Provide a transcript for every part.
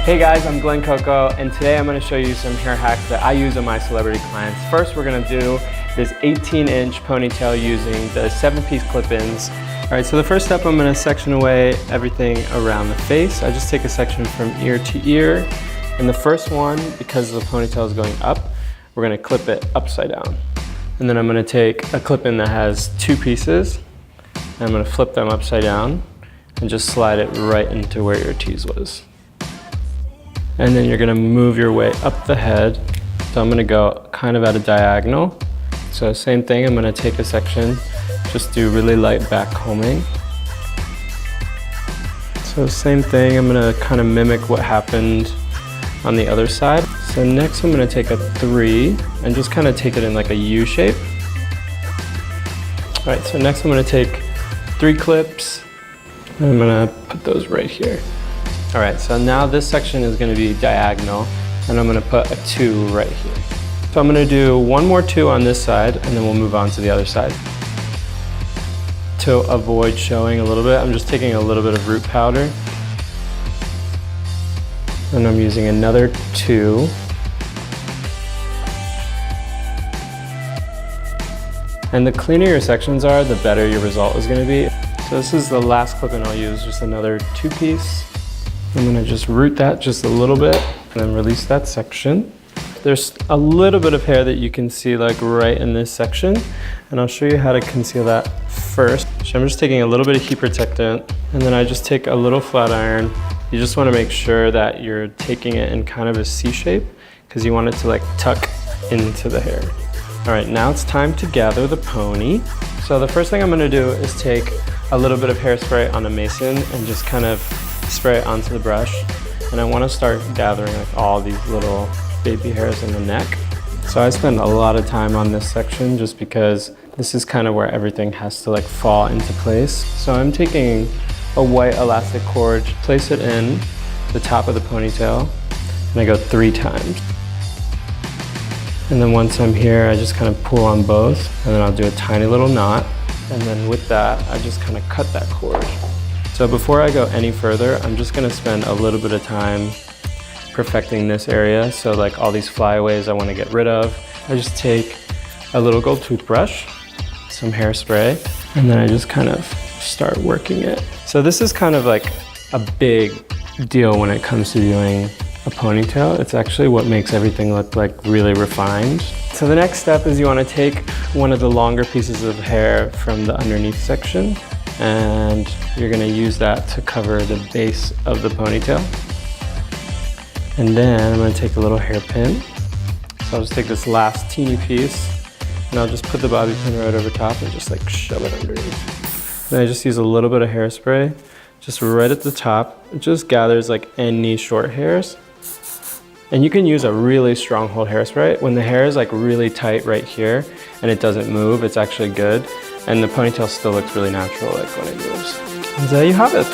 Hey guys, I'm Glen and today I'm going to show you some hair hacks that I use on my celebrity clients. First, we're going to do this 18-inch ponytail using the 7-piece clip-ins. Alright, so the first step, I'm going to section away everything around the face. I just take a section from ear to ear. And the first one, because the ponytail is going up, we're going to clip it upside down. And then I'm going to take a clip-in that has 2 pieces, and I'm going to flip them upside down and just slide it right into where your tease was. And then you're gonna move your way up the head. So I'm gonna go kind of at a diagonal. So same thing, I'm gonna take a section, just do really light back combing. So same thing, I'm gonna kind of mimic what happened on the other side. So next I'm gonna take a 3 and just kind of take it in like a U shape. All right, so next I'm gonna take 3 clips and I'm gonna put those right here. All right, so now this section is gonna be diagonal and I'm gonna put a 2 right here. So I'm gonna do one more 2 on this side and then we'll move on to the other side. To avoid showing a little bit, I'm just taking a little bit of root powder and I'm using another 2. And the cleaner your sections are, the better your result is gonna be. So this is the last clip-in I'll use, just another 2-piece. I'm gonna just root that just a little bit and then release that section. There's a little bit of hair that you can see like right in this section, and I'll show you how to conceal that first. So I'm just taking a little bit of heat protectant and then I just take a little flat iron. You just wanna make sure that you're taking it in kind of a C shape because you want it to like tuck into the hair. All right, now it's time to gather the pony. So the first thing I'm gonna do is take a little bit of hairspray on a mason and just kind of spray it onto the brush, and I want to start gathering like all these little baby hairs in the neck. So I spend a lot of time on this section just because this is kind of where everything has to like fall into place. So I'm taking a white elastic cord, place it in the top of the ponytail, and I go 3 times. And then once I'm here, I just kind of pull on both, and then I'll do a tiny little knot, and then with that, I just kind of cut that cord. So before I go any further, I'm just gonna spend a little bit of time perfecting this area. So like all these flyaways I wanna get rid of. I just take a little gold toothbrush, some hairspray, and then I just kind of start working it. So this is kind of like a big deal when it comes to doing a ponytail. It's actually what makes everything look like really refined. So the next step is you wanna take one of the longer pieces of hair from the underneath section, and you're gonna use that to cover the base of the ponytail. And then I'm gonna take a little hairpin. So I'll just take this last teeny piece and I'll just put the bobby pin right over top and just like shove it underneath. Then I just use a little bit of hairspray, just right at the top. It just gathers like any short hairs. And you can use a really strong hold hairspray. When the hair is like really tight right here and it doesn't move, it's actually good. And the ponytail still looks really natural like when it moves. And there you have it.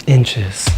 Inches.